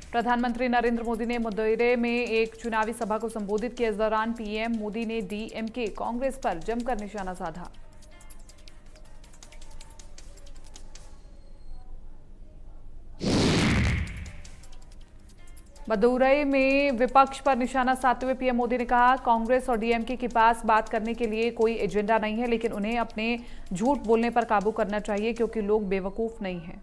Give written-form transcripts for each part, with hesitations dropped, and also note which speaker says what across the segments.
Speaker 1: प्रधानमंत्री नरेंद्र मोदी ने मुंगेर में एक चुनावी सभा को संबोधित किया। इस दौरान पीएम मोदी ने डीएमके कांग्रेस पर जमकर निशाना साधा। मदुरई में विपक्ष पर निशाना साधते हुए पीएम मोदी ने कहा, कांग्रेस और डीएमके के पास बात करने के लिए कोई एजेंडा नहीं है, लेकिन उन्हें अपने झूठ बोलने पर काबू करना चाहिए क्योंकि लोग बेवकूफ नहीं हैं।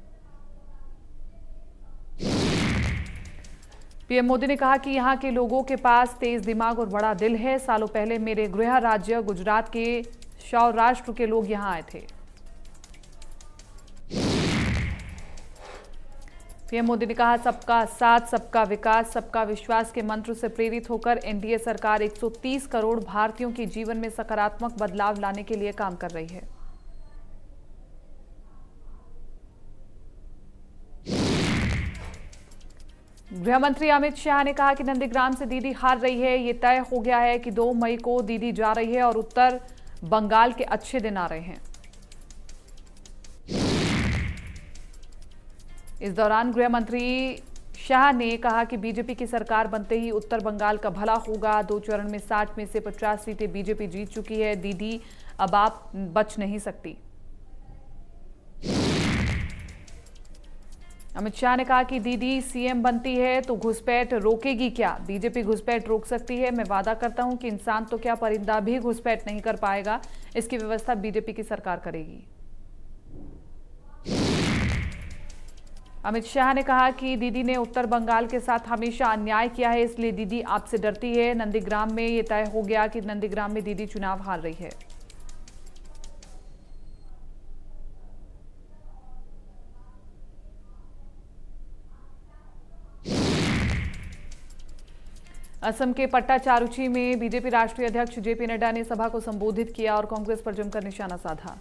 Speaker 1: पीएम मोदी ने कहा कि यहां के लोगों के पास तेज दिमाग और बड़ा दिल है। सालों पहले मेरे गृह राज्य गुजरात के सौराष्ट्र के लोग यहां आए थे। पीएम मोदी ने कहा, सबका साथ, सबका विकास, सबका विश्वास के मंत्र से प्रेरित होकर एनडीए सरकार 130 करोड़ भारतीयों के जीवन में सकारात्मक बदलाव लाने के लिए काम कर रही है। गृह मंत्री अमित शाह ने कहा कि नंदीग्राम से दीदी हार रही है। ये तय हो गया है कि 2 मई को दीदी जा रही है और उत्तर बंगाल के अच्छे दिन आ रहे हैं। इस दौरान गृह मंत्री शाह ने कहा कि बीजेपी की सरकार बनते ही उत्तर बंगाल का भला होगा। 2 चरण में 60 में से 50 सीटें बीजेपी जीत चुकी है। दीदी अब आप बच नहीं सकती। अमित शाह ने कहा कि दीदी सीएम बनती है तो घुसपैठ रोकेगी क्या? बीजेपी घुसपैठ रोक सकती है। मैं वादा करता हूं कि इंसान तो क्या परिंदा भी घुसपैठ नहीं कर पाएगा। इसकी व्यवस्था बीजेपी की सरकार करेगी। अमित शाह ने कहा कि दीदी ने उत्तर बंगाल के साथ हमेशा अन्याय किया है, इसलिए दीदी आपसे डरती है। नंदीग्राम में यह तय हो गया कि नंदीग्राम में दीदी चुनाव हार रही है। असम के पट्टाचारुची में बीजेपी राष्ट्रीय अध्यक्ष जेपी नड्डा ने सभा को संबोधित किया और कांग्रेस पर जमकर निशाना साधा।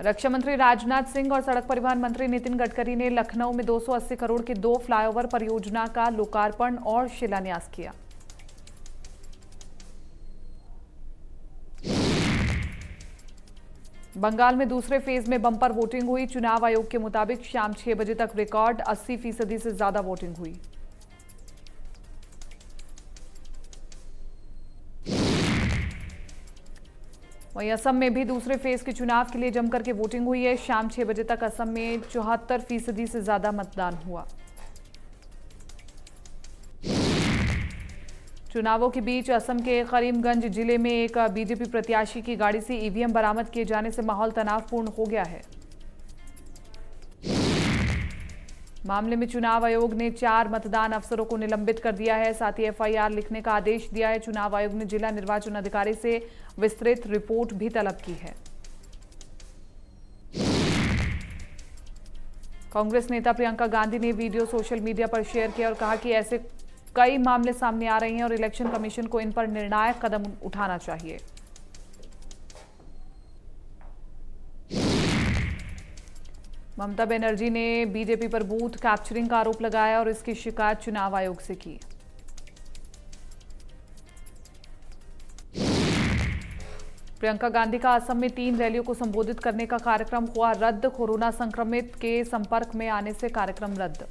Speaker 1: रक्षा मंत्री राजनाथ सिंह और सड़क परिवहन मंत्री नितिन गडकरी ने लखनऊ में 280 करोड़ की 2 फ्लाईओवर परियोजना का लोकार्पण और शिलान्यास किया। बंगाल में दूसरे फेज में बंपर वोटिंग हुई। चुनाव आयोग के मुताबिक शाम 6 बजे तक रिकॉर्ड 80% से ज्यादा वोटिंग हुई। वहीं असम में भी दूसरे फेज के चुनाव के लिए जमकर के वोटिंग हुई है। शाम 6 बजे तक असम में 74% से ज्यादा मतदान हुआ। चुनावों के बीच असम के करीमगंज जिले में एक बीजेपी प्रत्याशी की गाड़ी से ईवीएम बरामद किए जाने से माहौल तनावपूर्ण हो गया है। मामले में चुनाव आयोग ने 4 मतदान अफसरों को निलंबित कर दिया है, साथ ही एफआईआर लिखने का आदेश दिया है। चुनाव आयोग ने जिला निर्वाचन अधिकारी से विस्तृत रिपोर्ट भी तलब की है। कांग्रेस नेता प्रियंका गांधी ने वीडियो सोशल मीडिया पर शेयर किया और कहा कि ऐसे कई मामले सामने आ रहे हैं और इलेक्शन कमीशन को इन पर निर्णायक कदम उठाना चाहिए। ममता बनर्जी ने बीजेपी पर बूथ कैप्चरिंग का आरोप लगाया और इसकी शिकायत चुनाव आयोग से की। प्रियंका गांधी का असम में 3 रैलियों को संबोधित करने का कार्यक्रम हुआ रद्द। कोरोना संक्रमित के संपर्क में आने से कार्यक्रम रद्द।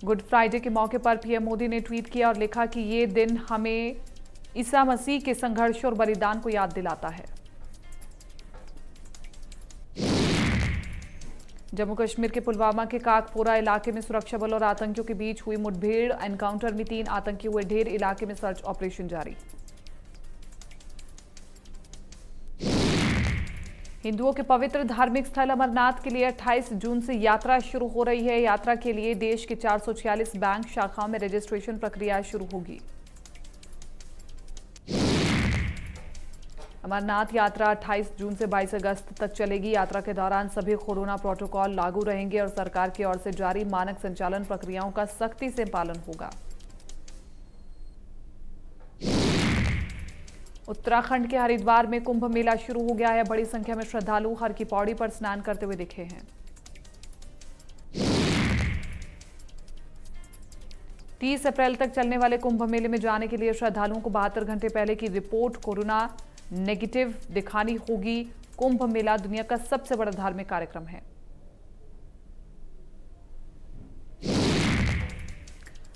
Speaker 1: गुड फ्राइडे के मौके पर पीएम मोदी ने ट्वीट किया और लिखा कि ये दिन हमें ईसा मसीह के संघर्ष और बलिदान को याद दिलाता है। जम्मू कश्मीर के पुलवामा के काकपोरा इलाके में सुरक्षा बल और आतंकियों के बीच हुई मुठभेड़। एनकाउंटर में 3 आतंकी हुए ढेर। इलाके में सर्च ऑपरेशन जारी। हिंदुओं के पवित्र धार्मिक स्थल अमरनाथ के लिए 28 जून से यात्रा शुरू हो रही है। यात्रा के लिए देश के 446 बैंक शाखाओं में रजिस्ट्रेशन प्रक्रिया शुरू होगी। अमरनाथ यात्रा 28 जून से 22 अगस्त तक चलेगी। यात्रा के दौरान सभी कोरोना प्रोटोकॉल लागू रहेंगे और सरकार की ओर से जारी मानक संचालन प्रक्रियाओं का सख्ती से पालन होगा। उत्तराखंड के हरिद्वार में कुंभ मेला शुरू हो गया है। बड़ी संख्या में श्रद्धालु हर की पौड़ी पर स्नान करते हुए दिखे हैं। 30 अप्रैल तक चलने वाले कुंभ मेले में जाने के लिए श्रद्धालुओं को 72 घंटे पहले की रिपोर्ट कोरोना नेगेटिव दिखानी होगी। कुंभ मेला दुनिया का सबसे बड़ा धार्मिक कार्यक्रम है।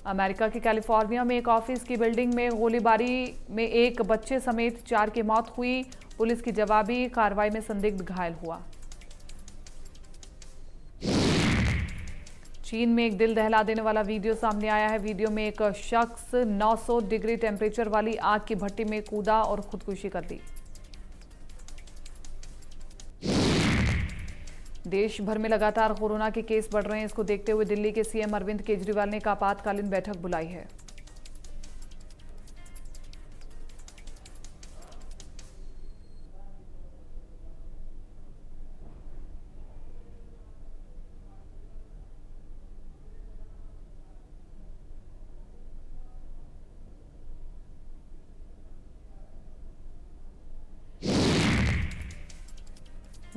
Speaker 1: अमेरिका के कैलिफोर्निया में एक ऑफिस की बिल्डिंग में गोलीबारी में एक बच्चे समेत 4 की मौत हुई। पुलिस की जवाबी कार्रवाई में संदिग्ध घायल हुआ। चीन में एक दिल दहला देने वाला वीडियो सामने आया है। वीडियो में एक शख्स 900 डिग्री टेम्परेचर वाली आग की भट्टी में कूदा और खुदकुशी कर ली। देश भर में लगातार कोरोना के केस बढ़ रहे हैं। इसको देखते हुए दिल्ली के सीएम अरविंद केजरीवाल ने एक आपातकालीन बैठक बुलाई है।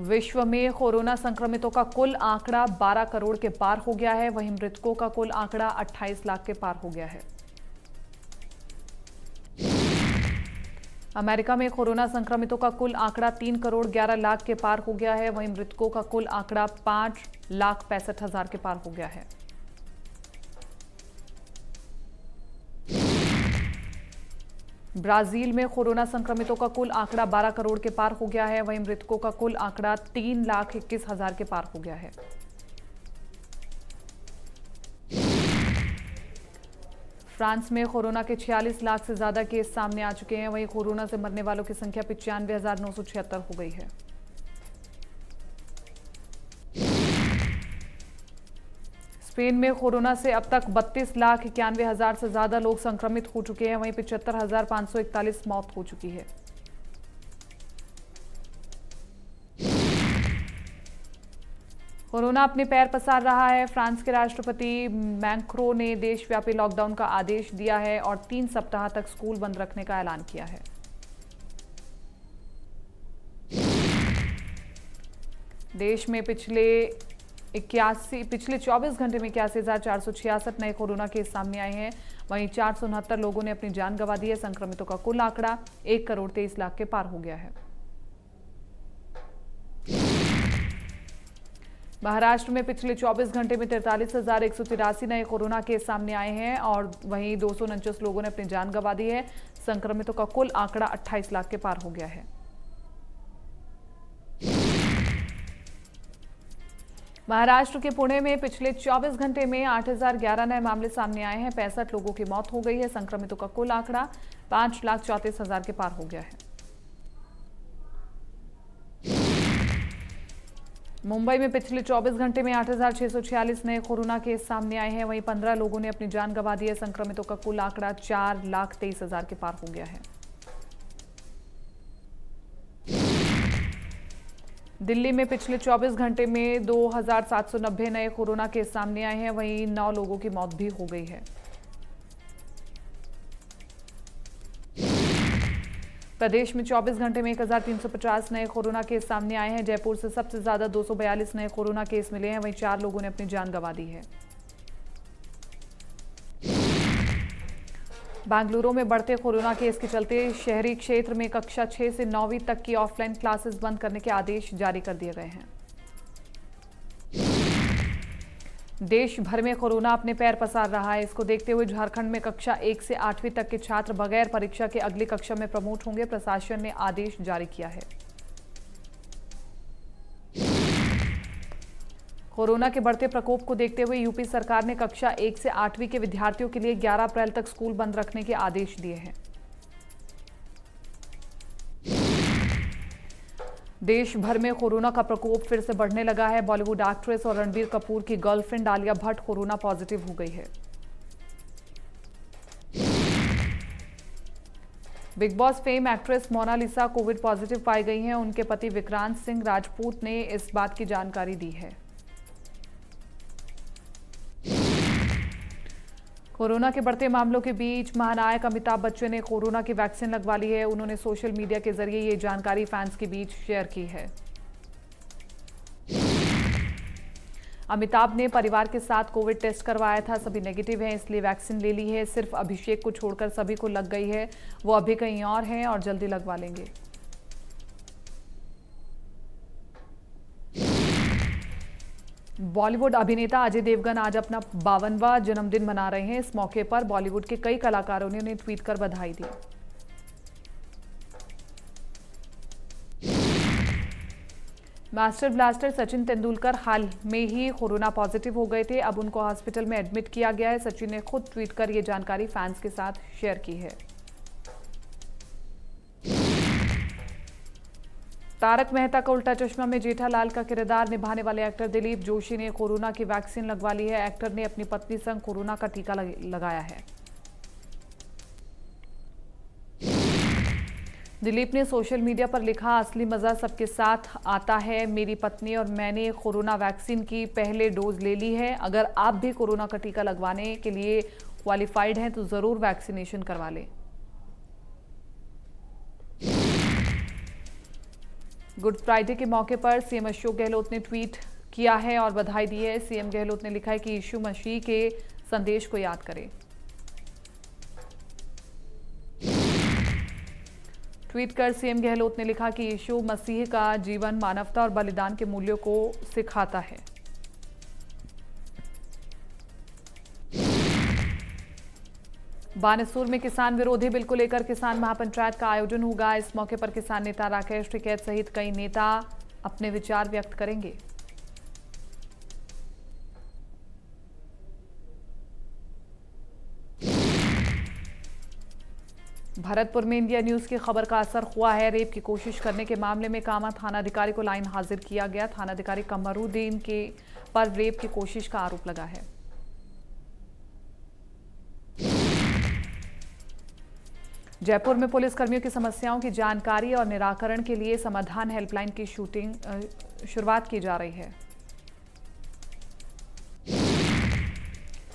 Speaker 1: विश्व में कोरोना संक्रमितों का कुल आंकड़ा 12 करोड़ के पार हो गया है। वहीं मृतकों का कुल आंकड़ा 28 लाख के पार हो गया है। अमेरिका में कोरोना संक्रमितों का कुल आंकड़ा 3 करोड़ 11 लाख के पार हो गया है। वहीं मृतकों का कुल आंकड़ा 5,65,000 के पार हो गया है। ब्राजील में कोरोना संक्रमितों का कुल आंकड़ा 12 करोड़ के पार हो गया है। वहीं मृतकों का कुल आंकड़ा 3,21,000 के पार हो गया है। फ्रांस में कोरोना के 46 लाख से ज्यादा केस सामने आ चुके हैं। वहीं कोरोना से मरने वालों की संख्या 95,976 हो गई है। स्पेन में कोरोना से अब तक 32,91,000 से ज्यादा लोग संक्रमित हो चुके हैं। वहीं 75,541 मौत हो चुकी है। कोरोना अपने पैर पसार रहा है। फ्रांस के राष्ट्रपति मैक्रों ने देशव्यापी लॉकडाउन का आदेश दिया है और 3 सप्ताह तक स्कूल बंद रखने का ऐलान किया है। देश में पिछले 24 घंटे में 81,466 नए कोरोना केस सामने आए हैं। वहीं 469 लोगों ने अपनी जान गंवा दी है। संक्रमितों का कुल आंकड़ा 1 करोड़ 23 लाख के पार हो गया है। महाराष्ट्र में पिछले 24 घंटे में 43,183 नए कोरोना केस सामने आए हैं और वहीं 249 लोगों ने अपनी जान गंवा दी है। संक्रमितों का कुल आंकड़ा 28 लाख के पार हो गया है। महाराष्ट्र के पुणे में पिछले 24 घंटे में 8,011 नए मामले सामने आए हैं। 65 लोगों की मौत हो गई है। संक्रमितों का कुल आंकड़ा 5,34,000 के पार हो गया है। मुंबई में पिछले 24 घंटे में 8,646 नए कोरोना केस सामने आए हैं। वहीं 15 लोगों ने अपनी जान गंवा दी है। संक्रमितों का कुल आंकड़ा 4,23,000 के पार हो गया है। दिल्ली में पिछले 24 घंटे में 2,790 नए कोरोना केस सामने आए हैं। वहीं 9 लोगों की मौत भी हो गई है। प्रदेश में 24 घंटे में 1,350 नए कोरोना केस सामने आए हैं। जयपुर से सबसे ज्यादा 242 नए कोरोना केस मिले हैं। वहीं 4 लोगों ने अपनी जान गंवा दी है। बेंगलुरु में बढ़ते कोरोना केस के चलते शहरी क्षेत्र में कक्षा 6 से 9वीं तक की ऑफलाइन क्लासेस बंद करने के आदेश जारी कर दिए गए हैं। देश भर में कोरोना अपने पैर पसार रहा है। इसको देखते हुए झारखंड में कक्षा 1 से 8वीं तक के छात्र बगैर परीक्षा के अगली कक्षा में प्रमोट होंगे। प्रशासन ने आदेश जारी किया है। कोरोना के बढ़ते प्रकोप को देखते हुए यूपी सरकार ने कक्षा 1 से 8वीं के विद्यार्थियों के लिए 11 अप्रैल तक स्कूल बंद रखने के आदेश दिए हैं। देश भर में कोरोना का प्रकोप फिर से बढ़ने लगा है। बॉलीवुड एक्ट्रेस और रणबीर कपूर की girlfriend Alia Bhatt corona positive हो गई है। Big boss fame actress Monalisa covid positive पाई गई हैं। उनके पति विक्रांत सिंह राजपूत ने इस बात की जानकारी दी है। कोरोना के बढ़ते मामलों के बीच महानायक अमिताभ बच्चन ने कोरोना की वैक्सीन लगवा ली है। उन्होंने सोशल मीडिया के जरिए ये जानकारी फैंस के बीच शेयर की है। अमिताभ ने परिवार के साथ कोविड टेस्ट करवाया था, सभी नेगेटिव हैं, इसलिए वैक्सीन ले ली है। सिर्फ अभिषेक को छोड़कर सभी को लग गई है। वो अभी कहीं और हैं और जल्दी लगवा लेंगे। बॉलीवुड अभिनेता अजय देवगन आज अपना 52वां जन्मदिन मना रहे हैं। इस मौके पर बॉलीवुड के कई कलाकारों ने उन्हें ट्वीट कर बधाई दी। मास्टर ब्लास्टर सचिन तेंदुलकर हाल में ही कोरोना पॉजिटिव हो गए थे। अब उनको हॉस्पिटल में एडमिट किया गया है। सचिन ने खुद ट्वीट कर ये जानकारी फैंस के साथ शेयर की है। तारक मेहता का उल्टा चश्मा में जेठालाल का किरदार निभाने वाले एक्टर दिलीप जोशी ने कोरोना की वैक्सीन लगवा ली है। एक्टर ने अपनी पत्नी संग कोरोना का टीका लगाया है। दिलीप ने सोशल मीडिया पर लिखा, असली मजा सबके साथ आता है। मेरी पत्नी और मैंने कोरोना वैक्सीन की पहले डोज ले ली है। अगर आप भी कोरोना का टीका लगवाने के लिए क्वालिफाइड हैं तो जरूर वैक्सीनेशन करवा लें। गुड फ्राइडे के मौके पर सीएम अशोक गहलोत ने ट्वीट किया है और बधाई दी है। सीएम गहलोत ने लिखा है कि यीशु मसीह के संदेश को याद करें। ट्वीट कर सीएम गहलोत ने लिखा कि यीशु मसीह का जीवन मानवता और बलिदान के मूल्यों को सिखाता है। बानेश्वर में किसान विरोधी बिल को लेकर किसान महापंचायत का आयोजन होगा। इस मौके पर किसान नेता राकेश टिकैत सहित कई नेता अपने विचार व्यक्त करेंगे। भरतपुर में इंडिया न्यूज की खबर का असर हुआ है। रेप की कोशिश करने के मामले में कामा थानाधिकारी को लाइन हाजिर किया गया। थानाधिकारी कमरुद्दीन के पर रेप की कोशिश का आरोप लगा है। जयपुर में पुलिस कर्मियों की समस्याओं की जानकारी और निराकरण के लिए समाधान हेल्पलाइन की शुरुआत की जा रही है।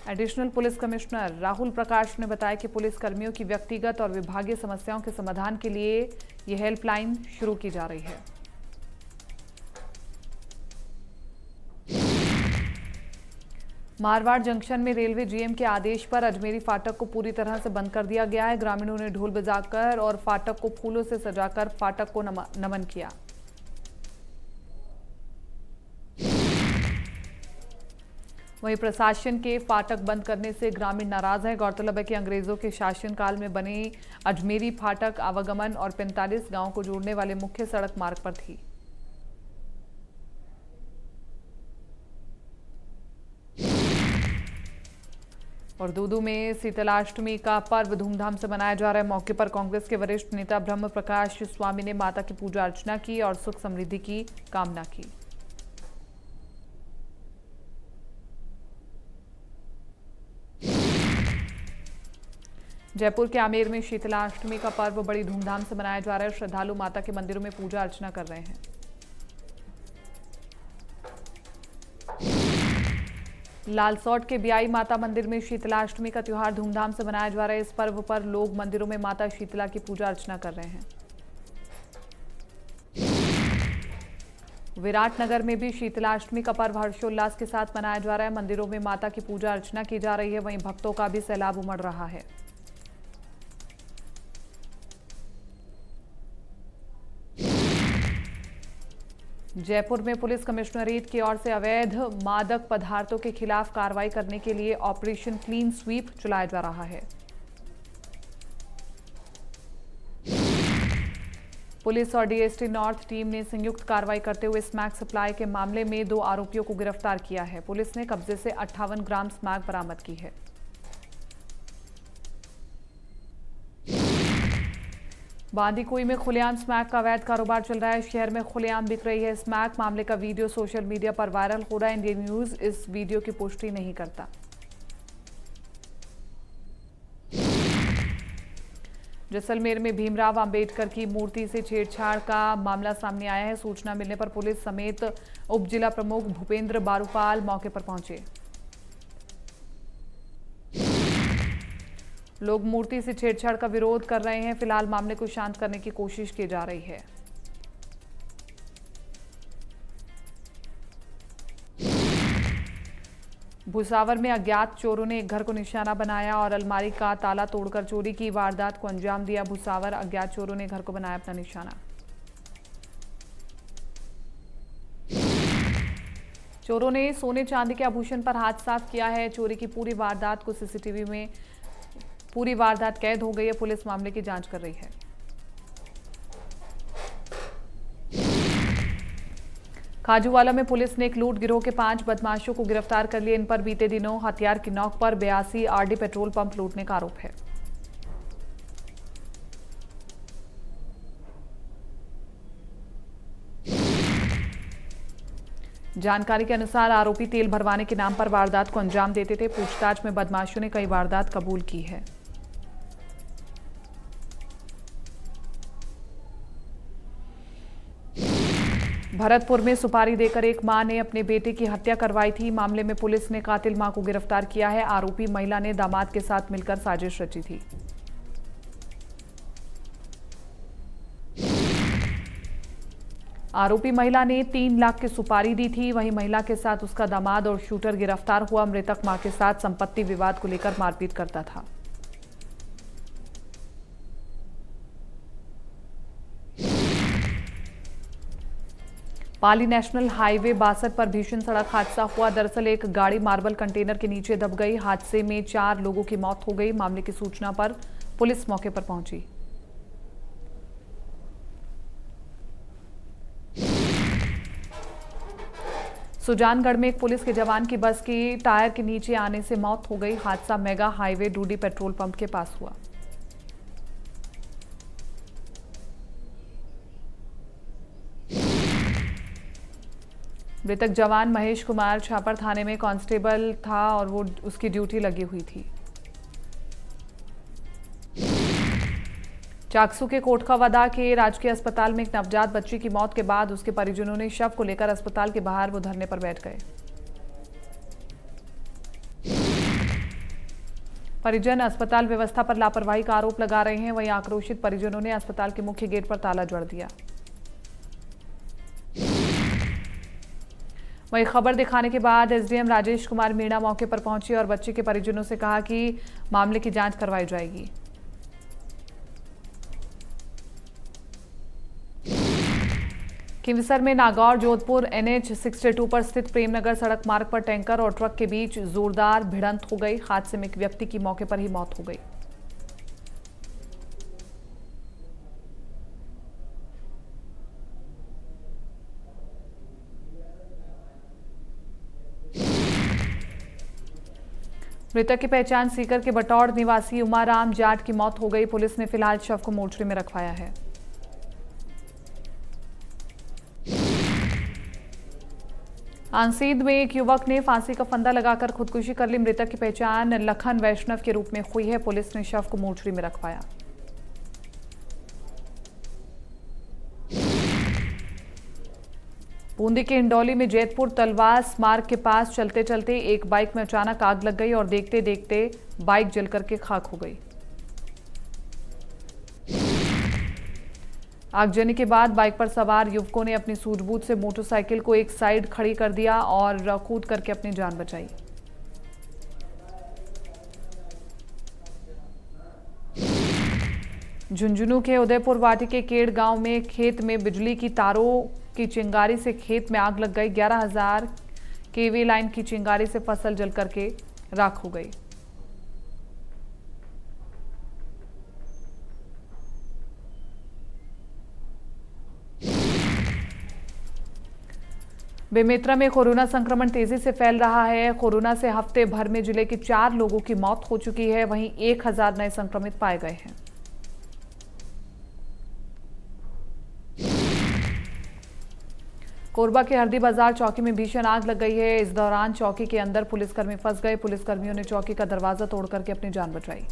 Speaker 1: Additional police commissioner Rahul Prakash ने बताया कि पुलिस कर्मियों की व्यक्तिगत और विभागीय समस्याओं के समाधान के लिए यह हेल्पलाइन शुरू की जा रही है। मारवाड़ जंक्शन में रेलवे जीएम के आदेश पर अजमेरी फाटक को पूरी तरह से बंद कर दिया गया है। ग्रामीणों ने ढोल बजाकर और फाटक को फूलों से सजाकर फाटक को नमन किया। वहीं प्रशासन के फाटक बंद करने से ग्रामीण नाराज हैं। गौरतलब है कि अंग्रेजों के शासनकाल में बने अजमेरी फाटक आवागमन और 45 गांवों को जोड़ने वाले मुख्य सड़क मार्ग पर थी। और दूदू में शीतलाष्टमी का पर्व धूमधाम से मनाया जा रहा है। मौके पर कांग्रेस के वरिष्ठ नेता ब्रह्म प्रकाश स्वामी ने माता की पूजा अर्चना की और सुख समृद्धि की कामना की। जयपुर के आमेर में शीतलाष्टमी का पर्व बड़ी धूमधाम से मनाया जा रहा है। श्रद्धालु माता के मंदिरों में पूजा अर्चना कर रहे हैं। लालसोट के बियाई माता मंदिर में शीतलाष्टमी का त्योहार धूमधाम से मनाया जा रहा है। इस पर्व पर लोग मंदिरों में माता शीतला की पूजा अर्चना कर रहे हैं। विराटनगर में भी शीतलाष्टमी का पर्व हर्षोल्लास के साथ मनाया जा रहा है। मंदिरों में माता की पूजा अर्चना की जा रही है। वहीं भक्तों का भी सैलाब उमड़ रहा है। जयपुर में पुलिस कमिश्नरेट की ओर से अवैध मादक पदार्थों के खिलाफ कार्रवाई करने के लिए ऑपरेशन क्लीन स्वीप चलाया जा रहा है। पुलिस और डीएसटी नॉर्थ टीम ने संयुक्त कार्रवाई करते हुए स्मैक सप्लाई के मामले में 2 आरोपियों को गिरफ्तार किया है। पुलिस ने कब्जे से 58 ग्राम स्मैक बरामद की है। बांदीकुई में खुलेआम स्मैक का अवैध कारोबार चल रहा है। शहर में खुलेआम बिक रही है स्मैक। मामले का वीडियो सोशल मीडिया पर वायरल हो रहा है। इंडिया न्यूज इस वीडियो की पुष्टि नहीं करता। जैसलमेर में भीमराव अंबेडकर की मूर्ति से छेड़छाड़ का मामला सामने आया है। सूचना मिलने पर पुलिस समेत उप जिला प्रमुख भूपेंद्र बारूपाल मौके पर पहुंचे। लोग मूर्ति से छेड़छाड़ का विरोध कर रहे हैं। फिलहाल मामले को शांत करने की कोशिश की जा रही है। भुसावर में अज्ञात चोरों ने एक घर को निशाना बनाया और अलमारी का ताला तोड़कर चोरी की वारदात को अंजाम दिया। भुसावर अज्ञात चोरों ने घर को बनाया अपना निशाना। चोरों ने सोने चांदी के आभूषण पर हाथ साफ किया है। चोरी की पूरी वारदात को सीसीटीवी में पूरी वारदात कैद हो गई है। पुलिस मामले की जांच कर रही है। खाजूवाला में पुलिस ने एक लूट गिरोह के 5 बदमाशों को गिरफ्तार कर लिया। इन पर बीते दिनों हथियार की नोक पर 82 आरडी पेट्रोल पंप लूटने का आरोप है। जानकारी के अनुसार आरोपी तेल भरवाने के नाम पर वारदात को अंजाम देते थे। पूछताछ में बदमाशों ने कई वारदात कबूल की है। भरतपुर में सुपारी देकर एक मां ने अपने बेटे की हत्या करवाई थी। मामले में पुलिस ने कातिल मां को गिरफ्तार किया है। आरोपी महिला ने दामाद के साथ मिलकर साजिश रची थी। आरोपी महिला ने 3 लाख की सुपारी दी थी। वहीं महिला के साथ उसका दामाद और शूटर गिरफ्तार हुआ। मृतक मां के साथ संपत्ति विवाद को लेकर मारपीट करता था। पाली नेशनल हाईवे 62 पर भीषण सड़क हादसा हुआ। दरअसल एक गाड़ी मार्बल कंटेनर के नीचे दब गई। हादसे में 4 लोगों की मौत हो गई। मामले की सूचना पर पुलिस मौके पर पहुंची। सुजानगढ़ में एक पुलिस के जवान की बस के टायर के नीचे आने से मौत हो गई। हादसा mega highway Dudi petrol pump के पास हुआ। मृतक जवान महेश कुमार छापर थाने में कांस्टेबल था और वो उसकी ड्यूटी लगी हुई थी। चाकसू के कोटखावदा के राजकीय अस्पताल में एक नवजात बच्ची की मौत के बाद उसके परिजनों ने शव को लेकर अस्पताल के बाहर वो धरने पर बैठ गए। परिजन अस्पताल व्यवस्था पर लापरवाही का आरोप लगा रहे हैं। वहीं आक्रोशित परिजनों ने अस्पताल के मुख्य गेट पर ताला जड़ दिया। वहीं खबर दिखाने के बाद एसडीएम राजेश कुमार मीणा मौके पर पहुंचे और बच्चे के परिजनों से कहा कि मामले की जांच करवाई जाएगी। खिंवसर में नागौर जोधपुर NH 62 पर स्थित प्रेमनगर सड़क मार्ग पर टैंकर और ट्रक के बीच जोरदार भिड़ंत हो गई। हादसे में एक व्यक्ति की मौके पर ही मौत हो गई। मृतक की पहचान सीकर के बटौड़ निवासी उमाराम जाट की मौत हो गई। पुलिस ने फिलहाल शव को मोर्चरी में रखवाया है। आंसीद में एक युवक ने फांसी का फंदा लगाकर खुदकुशी कर ली। मृतक की पहचान लखन वैष्णव के रूप में हुई है। पुलिस ने शव को मोर्चरी में रखवाया। बूंदी के हिंडौली में जैतपुर तलवास मार्ग के पास चलते चलते एक बाइक में अचानक आग लग गई और देखते देखते बाइक जलकर के खाक हो गई। आगजनी के बाद बाइक पर सवार युवकों ने अपनी सूझबूझ से मोटरसाइकिल को एक साइड खड़ी कर दिया और कूद करके अपनी जान बचाई। झुंझुनू के उदयपुर वाटी के केड़ गांव में खेत में बिजली की तारों की चिंगारी से खेत में आग लग गई। 11,000 केवी लाइन की चिंगारी से फसल जल करके राख हो गई। बेमेतरा में कोरोना संक्रमण तेजी से फैल रहा है। कोरोना से हफ्ते भर में जिले के 4 लोगों की मौत हो चुकी है। वहीं 1,000 नए संक्रमित पाए गए हैं। कोरबा के हरदी बाजार चौकी में भीषण आग लग गई है। इस दौरान चौकी के अंदर पुलिसकर्मी फंस गए। पुलिसकर्मियों ने चौकी का दरवाजा तोड़ करके अपनी जान बचाई।